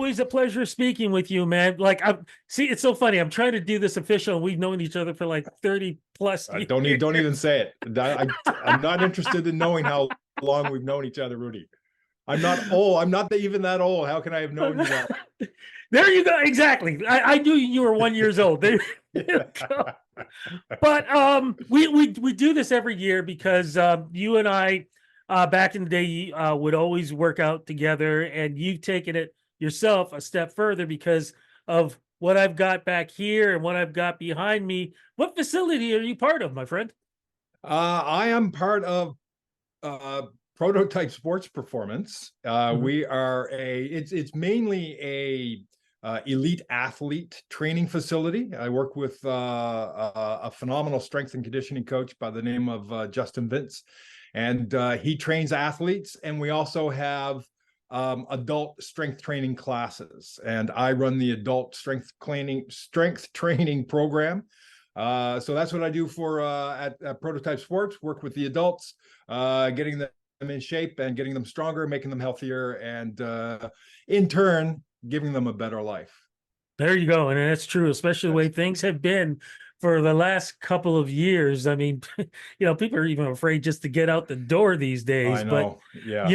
always a pleasure speaking with you, man. Like, I'm see, it's so funny. I'm trying to do this official. We've known each other for like 30 plus years. Don't even say it. I'm not interested in knowing how long we've known each other, Rudy. I'm not old. I'm not even that old. How can I have known you that? There you go. Exactly. I knew you were 1 year old. There you go. But we do this every year because you and I back in the day would always work out together, and you've taken it yourself a step further because of what I've got back here and what I've got behind me. What facility are you part of, my friend? I am part of uh, Prototype Sports Performance. Mhm. We are it's mainly a elite athlete training facility. I work with a phenomenal strength and conditioning coach by the name of Justin Vince, and he trains athletes. And we also have adult strength training classes, and I run the adult strength training program. So that's what I do for at Prototype Sports. Work with the adults, getting them in shape and getting them stronger, making them healthier, and in turn, giving them a better life. There you go. And that's true, especially the way That's things have been for the last couple of years. I mean, people are even afraid just to get out the door these days. I But, know. Yeah.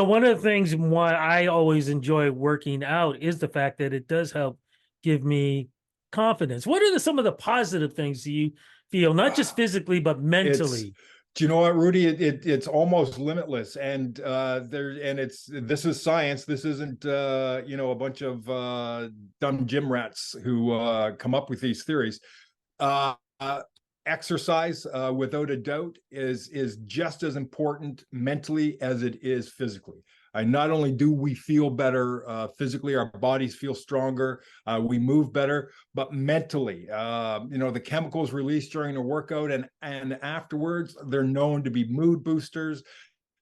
one of the things why I always enjoy working out is the fact that it does help give me confidence. What are some of the positive things do you feel, not just physically, but It's mentally? Do you know what, Rudy? It's almost limitless, and this is science. This isn't a bunch of dumb gym rats who come up with these theories. Uh, uh, Exercise, without a doubt, is just as important mentally as it is physically. Not only do we feel better physically, our bodies feel stronger, we move better, but mentally, the chemicals released during the workout and afterwards, they're known to be mood boosters.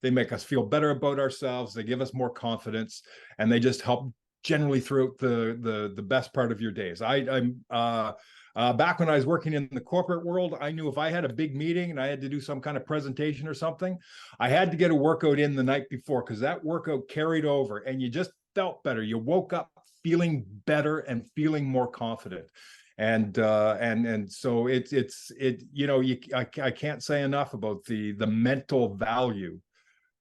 They make us feel better about ourselves. They give us more confidence, and they just help generally throughout the best part of your days. I'm back when I was working in the corporate world, I knew if I had a big meeting and I had to do some kind of presentation or something, I had to get a workout in the night before because that workout carried over and you just felt better. You woke up feeling better and feeling more confident. And so I can't say enough about the mental value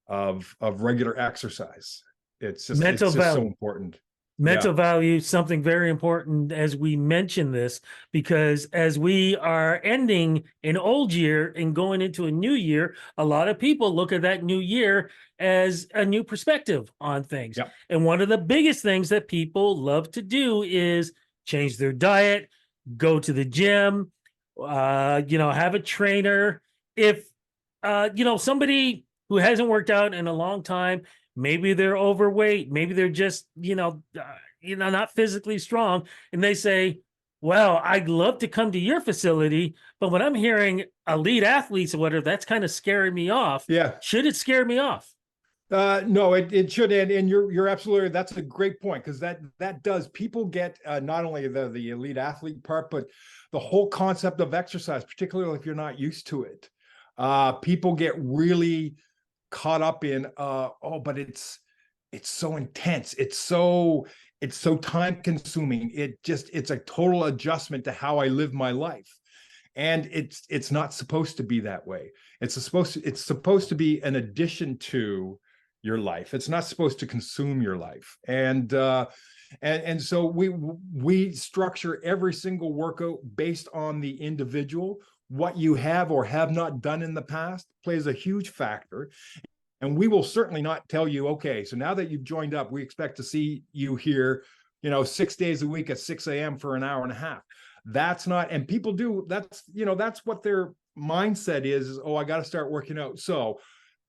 of regular exercise. Mental It's just so value. important. Yeah. Mental value, something very important as we mention this, because as we are ending an old year and going into a new year, a lot of people look at that new year as a new perspective on things. Yeah. And one of the biggest things that people love to do is change their diet, go to the gym, have a trainer. If, somebody who hasn't worked out in a long time, maybe they're overweight, maybe they're just not physically strong, and they say, well, I'd love to come to your facility, but when I'm hearing elite athletes or whatever, that's kind of scaring me off. Yeah. Should it scare me off? No, it should, and you're absolutely, that's a great point, because that does, people get not only the elite athlete part, but the whole concept of exercise, particularly if you're not used to it. People get really caught up in but it's so intense, it's so time consuming, it's a total adjustment to how I live my life. And it's not supposed to be that way. It's supposed to be an addition to your life. It's not supposed to consume your life. And so we structure every single workout based on the individual. What you have or have not done in the past plays a huge factor. And we will certainly not tell you, okay, so now that you've joined up, we expect to see you here, 6 days a week at 6 a.m. for an hour and a half. That's not, and people do, that's what their mindset is, oh, I got to start working out. So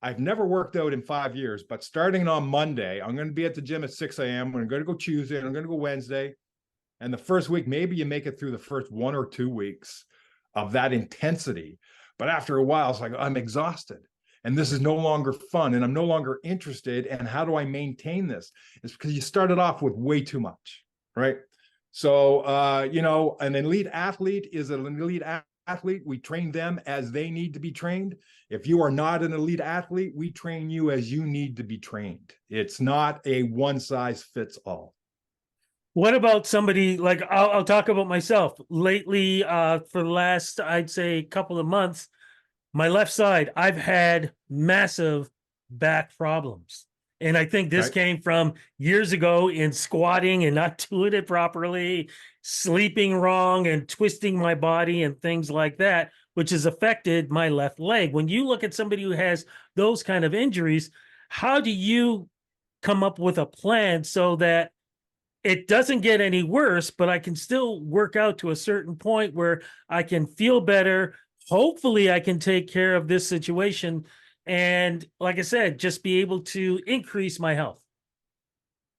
I've never worked out in 5 years, but starting on Monday, I'm going to be at the gym at 6 a.m. I'm going to go Tuesday and I'm going to go Wednesday. And the first week, maybe you make it through the first 1 or 2 weeks of that intensity. But after a while, it's like, I'm exhausted and this is no longer fun and I'm no longer interested. And how do I maintain this? It's because you started off with way too much, right? So, an elite athlete is an elite athlete. We train them as they need to be trained. If you are not an elite athlete, we train you as you need to be trained. It's not a one size fits all. What about somebody like I'll talk about myself lately, for the last, I'd say, couple of months, my left side, I've had massive back problems. And I think this Okay. came from years ago in squatting and not doing it properly, sleeping wrong and twisting my body and things like that, which has affected my left leg. When you look at somebody who has those kind of injuries, how do you come up with a plan so that it doesn't get any worse, but I can still work out to a certain point where I can feel better. Hopefully, I can take care of this situation. And like I said, just be able to increase my health.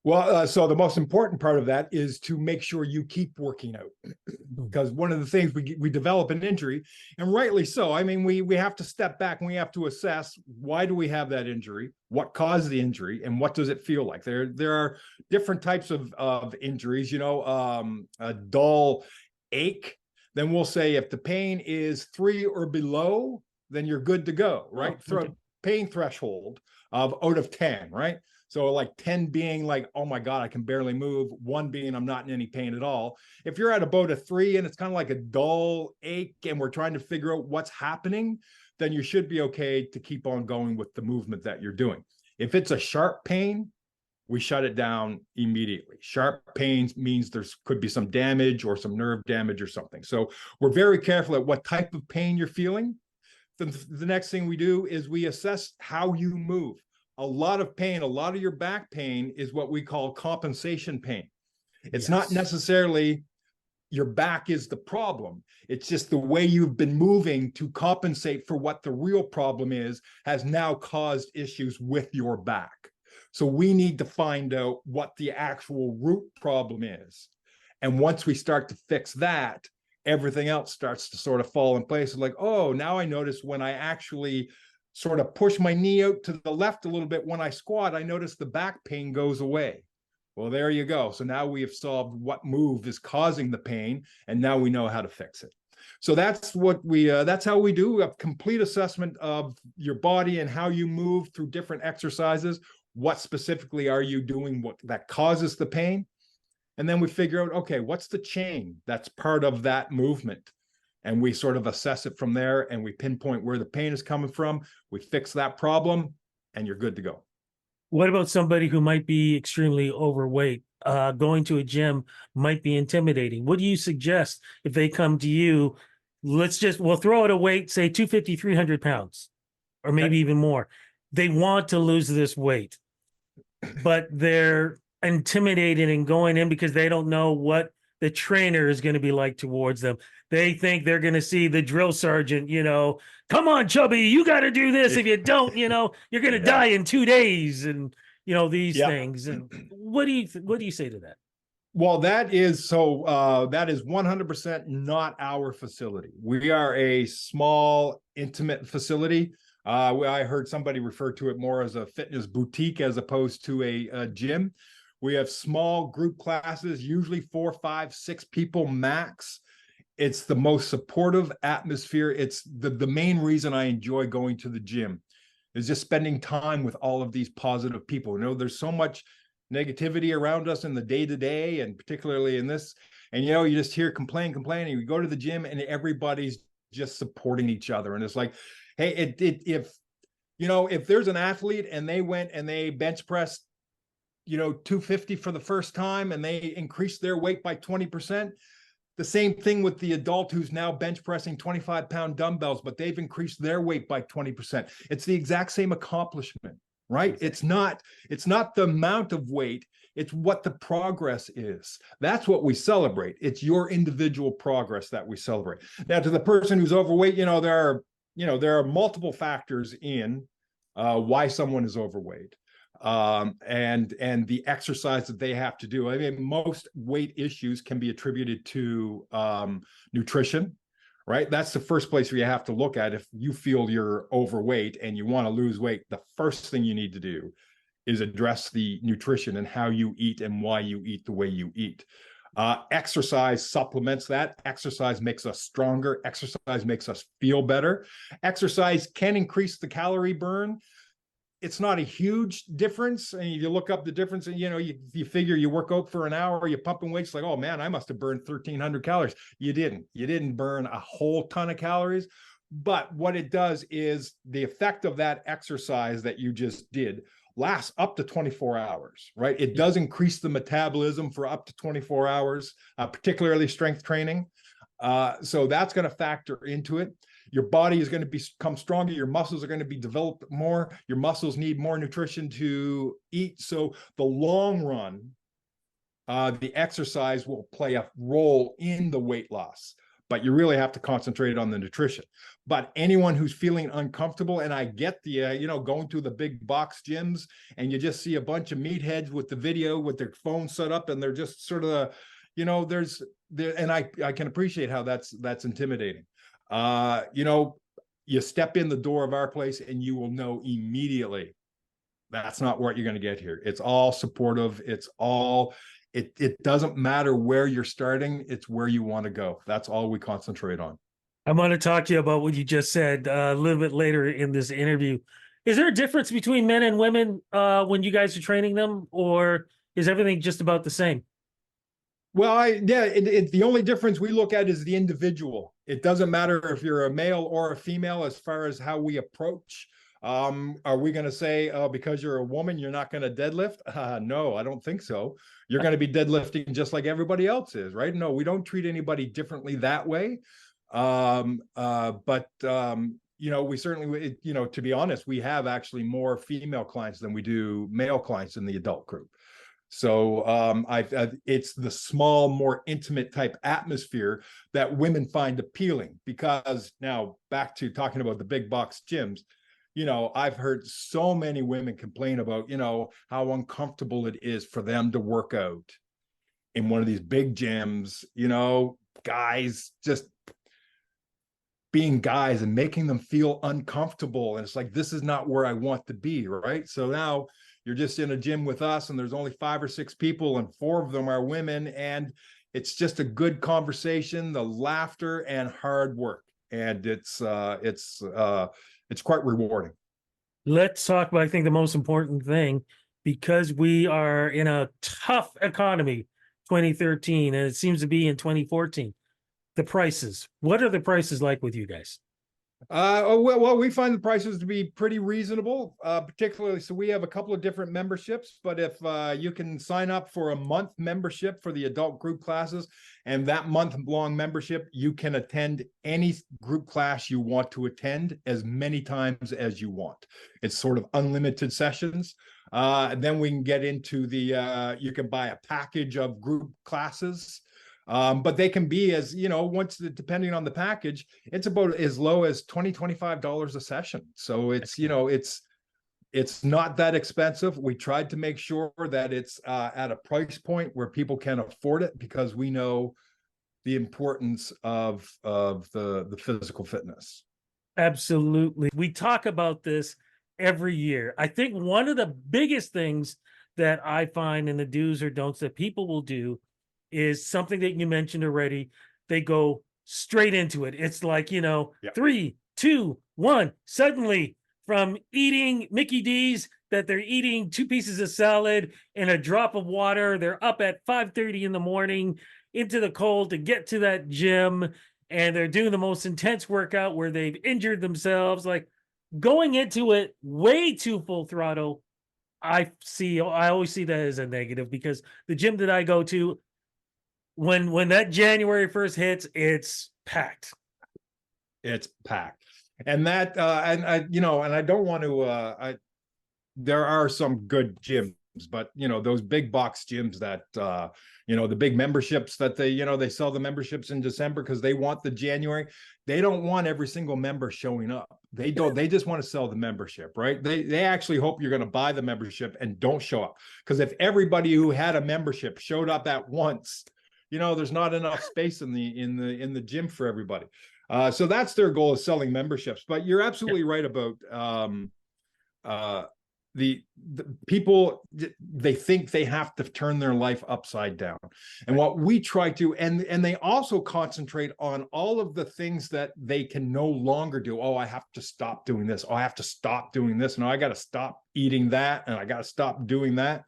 Well, so the most important part of that is to make sure you keep working out, Mm. because one of the things we develop an injury, and rightly so. I mean, we have to step back and we have to assess, why do we have that injury, what caused the injury, and what does it feel like. There are different types of injuries. A dull ache. Then we'll say if the pain is 3 or below, then you're good to go, right? Oh, okay. Pain threshold of out of 10, right? So like 10 being like, oh my God, I can barely move. 1 being I'm not in any pain at all. If you're at about a 3 and it's kind of like a dull ache and we're trying to figure out what's happening, then you should be okay to keep on going with the movement that you're doing. If it's a sharp pain, we shut it down immediately. Sharp pains means there could be some damage or some nerve damage or something. So we're very careful at what type of pain you're feeling. The next thing we do is we assess how you move. A lot of pain, a lot of your back pain is what we call compensation pain. It's not Yes. necessarily your back is the problem. It's just the way you've been moving to compensate for what the real problem is has now caused issues with your back. So we need to find out what the actual root problem is. And once we start to fix that, everything else starts to sort of fall in place. It's like, oh, now I notice when I actually sort of push my knee out to the left a little bit when I squat, I notice the back pain goes away. Well, there you go. So now we have solved what move is causing the pain, and now we know how to fix it. So that's what that's how we do a complete assessment of your body and how you move through different exercises. What specifically are you doing that causes the pain? And then we figure out, okay, what's the chain that's part of that movement? And we sort of assess it from there, and we pinpoint where the pain is coming from. We fix that problem, and you're good to go. What about somebody who might be extremely overweight? Going to a gym might be intimidating. What do you suggest if they come to you? We'll throw it a weight, say 250, 300 pounds, or maybe Okay. even more. They want to lose this weight, but they're intimidated in going in because they don't know what the trainer is going to be like towards them. They think they're going to see the drill sergeant, come on, chubby, you got to do this. If you don't, you're going to Yeah. die in 2 days, and these Yeah. things. And what do you say to that? Well, that is 100% not our facility. We are a small, intimate facility. I heard somebody refer to it more as a fitness boutique as opposed to a gym. We have small group classes, usually 4, 5, 6 people max. It's the most supportive atmosphere. It's the main reason I enjoy going to the gym is just spending time with all of these positive people. There's so much negativity around us in the day to day, and particularly in this. And you just hear complaining. You go to the gym and everybody's just supporting each other. And it's like, hey, if there's an athlete and they went and they bench pressed, 250 for the first time and they increased their weight by 20%. The same thing with the adult who's now bench pressing 25-pound dumbbells, but they've increased their weight by 20%. It's the exact same accomplishment, right? It's not the amount of weight, it's what the progress is. That's what we celebrate. It's your individual progress that we celebrate. Now, to the person who's overweight, there are multiple factors in why someone is overweight. And the exercise that they have to do. I mean, most weight issues can be attributed to nutrition, right? That's the first place where you have to look at. If you feel you're overweight and you want to lose weight, the first thing you need to do is address the nutrition and how you eat and why you eat the way you eat. Exercise supplements that. Exercise makes us stronger. Exercise makes us feel better. Exercise can increase the calorie burn. it's not a huge difference. And you look up the difference, and you figure you work out for an hour, you're pumping weights, like, oh man, I must have burned 1,300 calories. You didn't burn a whole ton of calories. But what it does is the effect of that exercise that you just did lasts up to 24 hours, right? It does increase the metabolism for up to 24 hours, particularly strength training. So that's going to factor into it. Your body is going to become stronger. Your muscles are going to be developed more. Your muscles need more nutrition to eat. So the long run, the exercise will play a role in the weight loss, but you really have to concentrate on the nutrition. But anyone who's feeling uncomfortable, and I get the, going to the big box gyms and you just see a bunch of meatheads with the video with their phone set up, and they're just sort of, and I can appreciate how that's intimidating. You step in the door of our place and you will know immediately that's not what you're going to get here. It's all supportive. It doesn't matter where you're starting. It's where you want to go. That's all we concentrate on. I want to talk to you about what you just said a little bit later in this interview. Is there a difference between men and women when you guys are training them, or is everything just about the same? Well, the only difference we look at is the individual. It doesn't matter if you're a male or a female as far as how we approach. Are we going to say, oh, because you're a woman, you're not going to deadlift? No, I don't think so. You're going to be deadlifting just like everybody else is, right? No, we don't treat anybody differently that way. We certainly, to be honest, we have actually more female clients than we do male clients in the adult group. So it's the small, more intimate type atmosphere that women find appealing, because now back to talking about the big box gyms, I've heard so many women complain about, how uncomfortable it is for them to work out in one of these big gyms, guys just being guys and making them feel uncomfortable. And it's like, this is not where I want to be, right? So now you're just in a gym with us and there's only 5 or 6 people and 4 of them are women. And it's just a good conversation, the laughter and hard work. And it's quite rewarding. Let's talk about, I think, the most important thing, because we are in a tough economy, 2013, and it seems to be in 2014. The prices. What are the prices like with you guys? Well, we find the prices to be pretty reasonable, particularly. So we have a couple of different memberships, but if you can sign up for a month membership for the adult group classes, and that month-long membership, you can attend any group class you want to attend as many times as you want. It's sort of unlimited sessions. Then we can get into you can buy a package of group classes. But they can be, as depending on the package, it's about as low as $25 a session. So it's it's not that expensive. We tried to make sure that it's at a price point where people can afford it, because we know the importance of the physical fitness. Absolutely. We talk about this every year. I think one of the biggest things that I find in the do's or don'ts that people will do is something that you mentioned already. They go straight into it. It's like, 3, 2, 1. Suddenly, from eating Mickey D's, that they're eating 2 pieces of salad and a drop of water. They're up at 5:30 in the morning into the cold to get to that gym, and they're doing the most intense workout where they've injured themselves. Like, going into it way too full throttle, I always see that as a negative, because the gym that I go to, when that January 1st hits, it's packed. It's packed. And that, and I don't want to, there are some good gyms, but those big box gyms that, the big memberships that they sell the memberships in December because they want the January. They don't want every single member showing up. They just want to sell the membership, right? They actually hope you're going to buy the membership and don't show up. Because if everybody who had a membership showed up at once, there's not enough space in the gym for everybody. So that's their goal, is selling memberships. But you're absolutely right about the people, they think they have to turn their life upside down. And what we try to, and they also concentrate on all of the things that they can no longer do. Oh, I have to stop doing this. Oh, I have to stop doing this. And I got to stop eating that. And I got to stop doing that.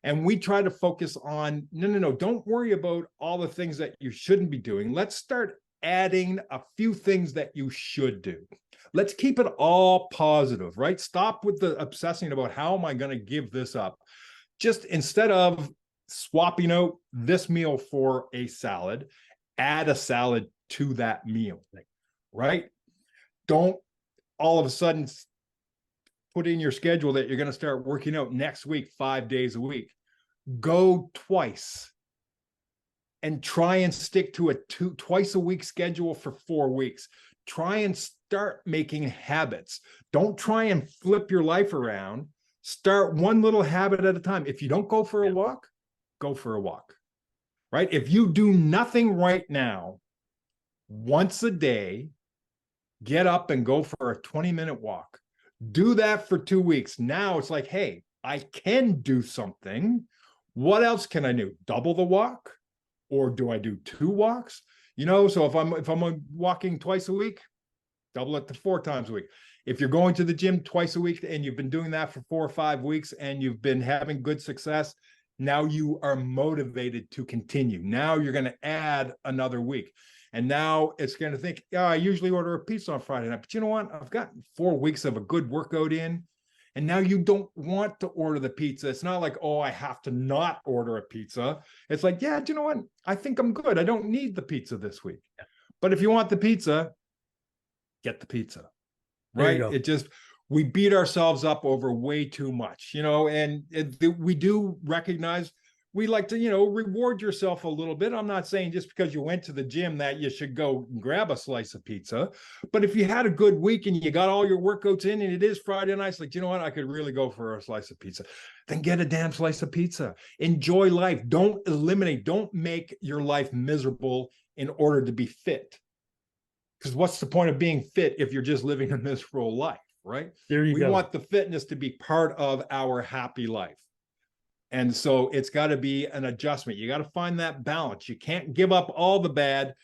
And we try to focus on, no, don't worry about all the things that you shouldn't be doing. Let's start adding a few things that you should do. Let's keep it all positive, right? Stop with the obsessing about how am I going to give this up? Just instead of swapping out this meal for a salad, add a salad to that meal, right? Don't all of a sudden put in your schedule that you're going to start working out next week, 5 days a week. Go twice and try and stick to a twice a week schedule for 4 weeks. Try and start making habits. Don't try and flip your life around. Start one little habit at a time. If you don't go for a walk, go for a walk, right? If you do nothing right now, once a day, get up and go for a 20-minute walk. Do that for 2 weeks. Now it's like, hey, I can do something. What else can I do? Double the walk? Or do I do 2 walks? So if I'm walking twice a week, double it to 4 times a week. If you're going to the gym twice a week and you've been doing that for 4 or 5 weeks and you've been having good success, now you are motivated to continue. Now you're going to add another week. And now it's going to think, yeah, I usually order a pizza on Friday night, but you know what? I've got 4 weeks of a good workout in. And now you don't want to order the pizza. It's not like, oh, I have to not order a pizza. It's like, yeah, do you know what? I think I'm good. I don't need the pizza this week. Yeah. But if you want the pizza, get the pizza, right? It just, we beat ourselves up over way too much, and we do recognize we like to, reward yourself a little bit. I'm not saying just because you went to the gym that you should go grab a slice of pizza. But if you had a good week and you got all your workouts in and it is Friday night, it's like, you know what? I could really go for a slice of pizza. Then get a damn slice of pizza. Enjoy life. Don't eliminate. Don't make your life miserable in order to be fit. Because what's the point of being fit if you're just living a miserable life, right? There you go. We want the fitness to be part of our happy life. And so it's got to be an adjustment. You got to find that balance. You can't give up all the bad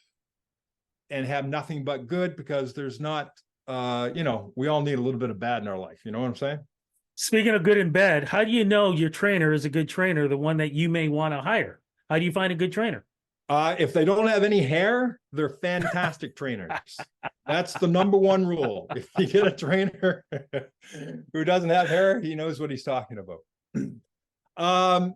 and have nothing but good, because there's not, we all need a little bit of bad in our life. You know what I'm saying? Speaking of good and bad, how do you know your trainer is a good trainer, the one that you may want to hire? How do you find a good trainer? If they don't have any hair, they're fantastic trainers. That's the number one rule. If you get a trainer who doesn't have hair, he knows what he's talking about.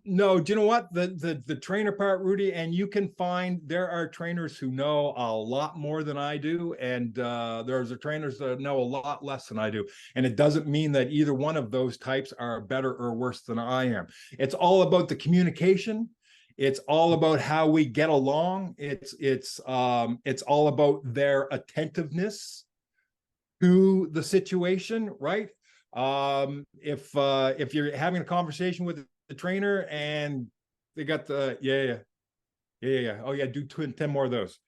No, do you know what? The trainer part, Rudy, and you can find there are trainers who know a lot more than I do, and there's trainers that know a lot less than I do. And it doesn't mean that either one of those types are better or worse than I am. It's all about the communication. It's all about how we get along. It's all about their attentiveness to the situation, right? If you're having a conversation with the trainer and they got the oh yeah, do 10 more of those,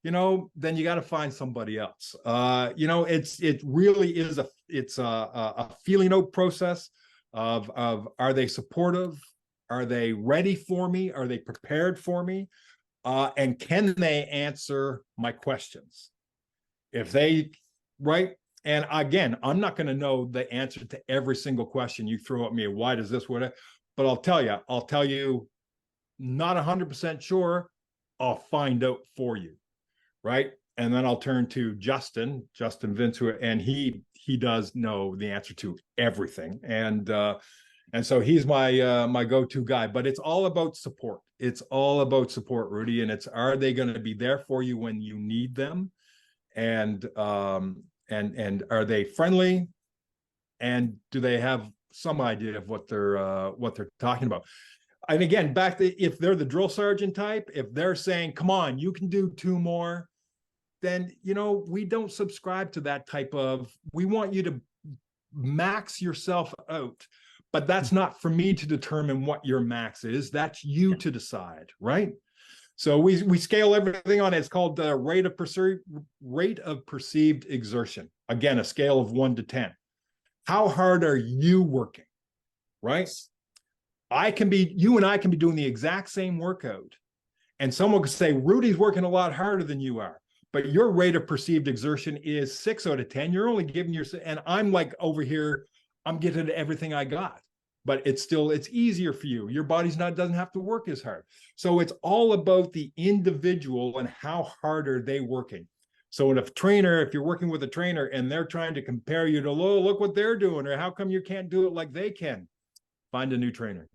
then you got to find somebody else. It really is a feeling out process of are they supportive? Are they ready for me? Are they prepared for me? And can they answer my questions? If they, right? And again, I'm not going to know the answer to every single question you throw at me. Why does this, what? But I'll tell you, not 100% sure. I'll find out for you, right? And then I'll turn to Justin Vince, and he does know the answer to everything. And so he's my go-to guy. But it's all about support. It's all about support, Rudy. And are they going to be there for you when you need them? And are they friendly? And do they have some idea of what they're talking about? And again, back to if they're the drill sergeant type, if they're saying, "Come on, you can do 2 more," then we don't subscribe to that type of. We want you to max yourself out, but that's not for me to determine what your max is. That's you to decide, right? So we scale everything on. It's called the rate of perceived exertion. Again, a scale of 1 to 10. How hard are you working? right? You and I can be doing the exact same workout. And someone could say, Rudy's working a lot harder than you are, but your rate of perceived exertion is 6 out of 10. You're only giving yourself, and I'm like over here, I'm getting everything I got, but it's easier for you. Your body's doesn't have to work as hard. So it's all about the individual and how hard are they working. So if you're working with a trainer and they're trying to compare you to, oh, look what they're doing, or how come you can't do it like they can, find a new trainer.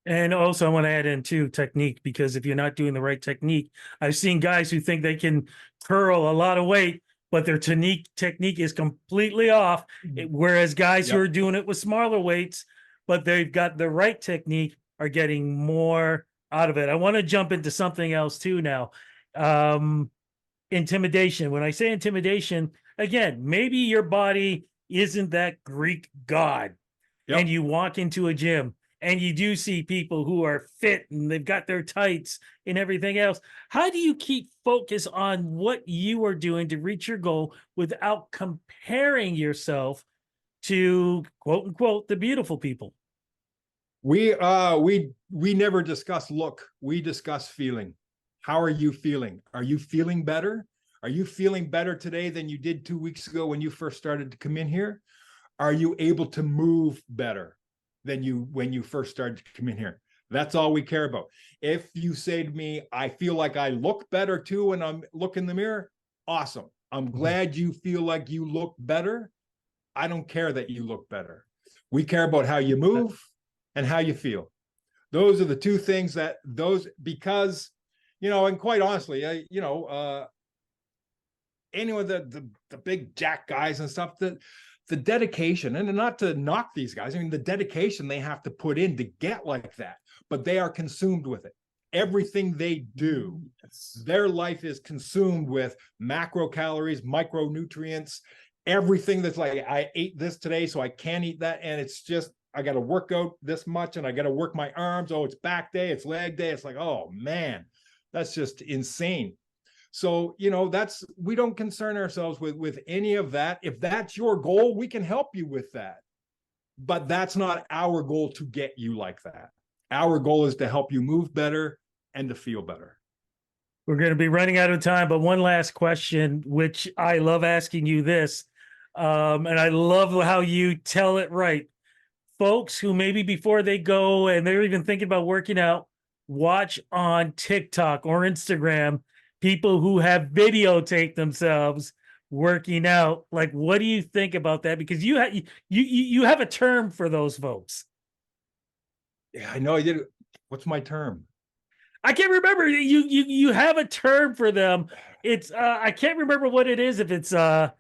And also, I want to add in too technique, because if you're not doing the right technique, I've seen guys who think they can curl a lot of weight, but their technique is completely off. Whereas guys who are doing it with smaller weights, but they've got the right technique, are getting more out of it. I want to jump into something else too now. Intimidation. When I say intimidation, again, maybe your body isn't that Greek god, and you walk into a gym and you do see people who are fit and they've got their tights and everything else. How do you keep focus on what you are doing to reach your goal without comparing yourself to, quote unquote, the beautiful people? We never discuss look. We discuss feeling. How are you feeling? Are you feeling better? Are you feeling better today than you did 2 weeks ago when you first started to come in here? Are you able to move better than when you first started to come in here? That's all we care about. If you say to me, I feel like I look better too when I'm looking in the mirror, awesome. I'm glad you feel like you look better. I don't care that you look better. We care about how you move and how you feel. Those are the two things because, and quite honestly, anyone, the big jack guys and stuff, the dedication, and not to knock these guys, I mean, the dedication they have to put in to get like that, but they are consumed with it. Everything they do, their life is consumed with macro calories, micronutrients, everything that's like, I ate this today, so I can't eat that. And it's just, I got to work out this much and I got to work my arms. Oh, it's back day, it's leg day. It's like, oh man, that's just insane. So, we don't concern ourselves with any of that. If that's your goal, we can help you with that. But that's not our goal to get you like that. Our goal is to help you move better and to feel better. We're going to be running out of time, but one last question, which I love asking you this, and I love how you tell it right. Folks who maybe before they go and they're even thinking about working out, watch on TikTok or Instagram people who have videotaped themselves working out. Like, what do you think about that? Because you have a term for those folks. Yeah, I know I did. What's my term? I can't remember. You have a term for them. It's I can't remember what it is. If it's I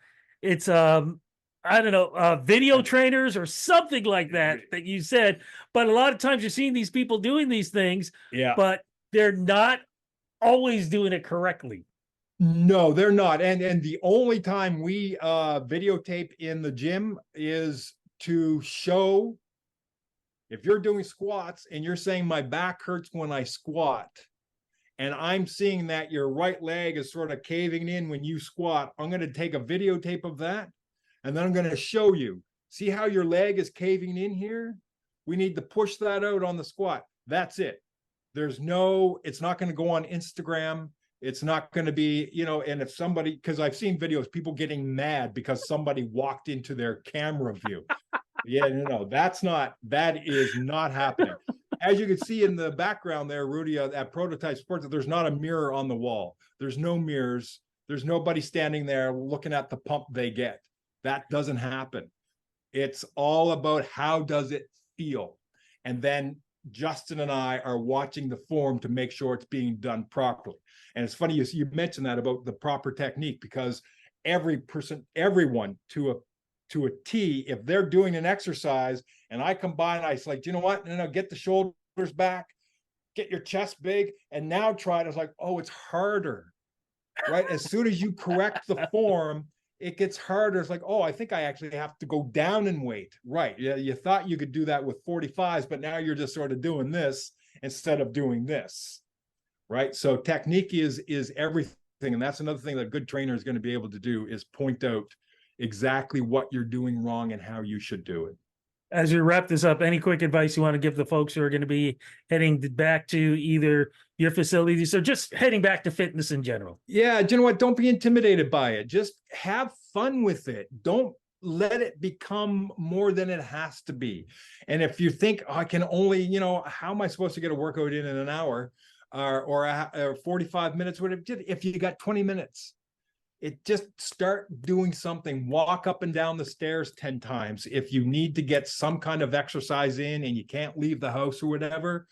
don't know, video trainers or something like that you said. But a lot of times you're seeing these people doing these things, but they're not always doing it correctly. No, they're not. And the only time we videotape in the gym is to show, if you're doing squats and you're saying my back hurts when I squat, and I'm seeing that your right leg is sort of caving in when you squat, I'm going to take a videotape of that. And then I'm going to show you, see how your leg is caving in here? We need to push that out on the squat. That's it. It's not going to go on Instagram. It's not going to be, and if somebody, because I've seen videos, people getting mad because somebody walked into their camera view. That is not happening. As you can see in the background there, Rudy, at Prototype Sports, there's not a mirror on the wall. There's no mirrors. There's nobody standing there looking at the pump they get. That doesn't happen. It's all about how does it feel? And then Justin and I are watching the form to make sure it's being done properly. And it's funny you mentioned that about the proper technique, because everyone to a T, if they're doing an exercise and I combine, it's like, you know what? No, get the shoulders back, get your chest big, and now try it. It's like, oh, it's harder, right? As soon as you correct the form, it gets harder. It's like, oh, I think I actually have to go down in weight. Right. Yeah, you thought you could do that with 45s, but now you're just sort of doing this instead of doing this. Right. So technique is everything. And that's another thing that a good trainer is going to be able to do, is point out exactly what you're doing wrong and how you should do it. as we wrap this up, any quick advice you want to give the folks who are going to be heading back to either your facilities or just heading back to fitness in general? Yeah, you know what? Don't be intimidated by it. Just have fun with it. Don't let it become more than it has to be. And if you think, oh, I can only, how am I supposed to get a workout in an hour or 45 minutes? Whatever. If you got 20 minutes, just start doing something. Walk up and down the stairs 10 times. If you need to get some kind of exercise in and you can't leave the house or whatever,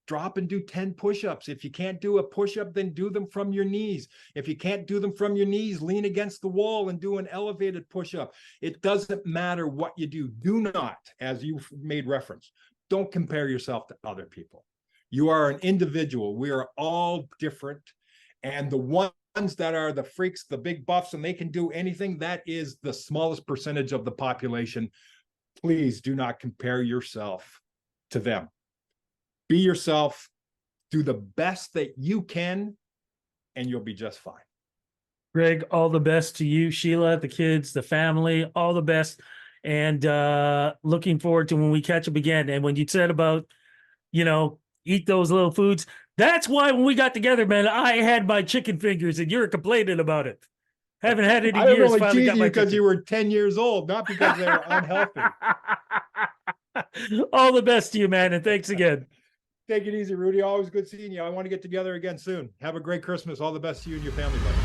drop and do 10 push-ups. If you can't do a push-up, then do them from your knees. If you can't do them from your knees, lean against the wall and do an elevated push-up. It doesn't matter what you do. Do not, as you've made reference, don't compare yourself to other people. You are an individual. We are all different. And the ones that are the freaks, the big buffs, and they can do anything, that is the smallest percentage of the population. Please do not compare yourself to them. Be yourself, do the best that you can, and you'll be just fine. Greg, all the best to you, Sheila, the kids, the family, all the best. And looking forward to when we catch up again. And when you said about, eat those little foods, that's why when we got together, man, I had my chicken fingers and you were complaining about it. Haven't had it in years. I only teased you because you were 10 years old, not because they were unhealthy. All the best to you, man. And thanks again. Take it easy, Rudy. Always good seeing you. I want to get together again soon. Have a great Christmas. All the best to you and your family, buddy.